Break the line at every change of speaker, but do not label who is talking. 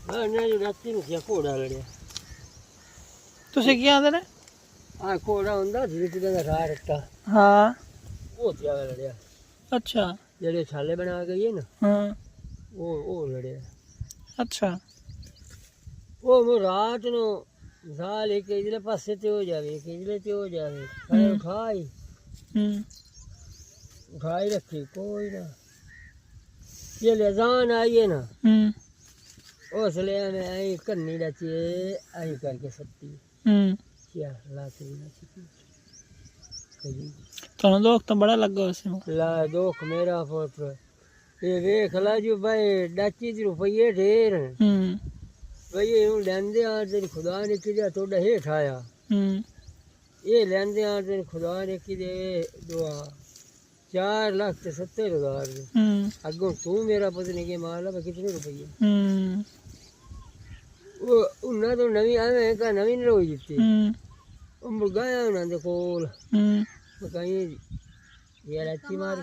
ਹਾਂ ਨਾ ਜੋ ਰਾਤੀ ਨੂੰ ਕਿਆ ਘੋੜਾ ਲੜਿਆ
ਤੁਸੀਂ ਕੀ ਆਂਦੇ ਨੇ
ਆ ਘੋੜਾ ਹੁੰਦਾ ਜਿੱਤੇ ਦਾ ਰਾਹ ਰੱਤਾ
ਹਾਂ
ਉਹ ਤੇ ਲੜਿਆ
ਅੱਛਾ
ਜਿਹੜੇ ਛਾਲੇ ਬਣਾ ਗਏ ਨਾ
ਹਾਂ
ਉਹ ਲੜਿਆ
ਅੱਛਾ
ਉਹ ਮੈਂ ਰਾਤ ਨੂੰ ਜ਼ਾਲ ਇੱਕ ਇਧਰਲੇ ਪਾਸੇ ਤੇ ਹੋ ਜਾਵੇ ਇੱਕ ਇਧਰਲੇ ਤੇ ਹੋ ਜਾਵੇ ਖਾਏ ਖਾਈ ਉਠਾਈ ਰੱਖੀ ਕੋਈ ਨਾ ये लजान आई है ना उस लिए मैं आई करनी रहती है आई करके सकती क्या लाती
ਤੁਹਾਨੂੰ ਦੁੱਖ ਤਾਂ ਬੜਾ ਲੱਗਾ ਉਸ ਨੂੰ
ला दुख मेरा पुत्र ये देख ला जो भाई डाची दी रुपये ढेर भाई ये लेंदे आ तेरी खुदा ने किया तो हेठ आया ये लेंदे आ तेरी खुदा ने की दे दुआ 4,70,000 अगों तू मेरा पता नहीं के माल है कितने रुपये वो उन्हें तो नवी आवे का नवी नहीं रोई जीती वो मुर्गाया उन्हें कोल कहीं ये लच्ची मारी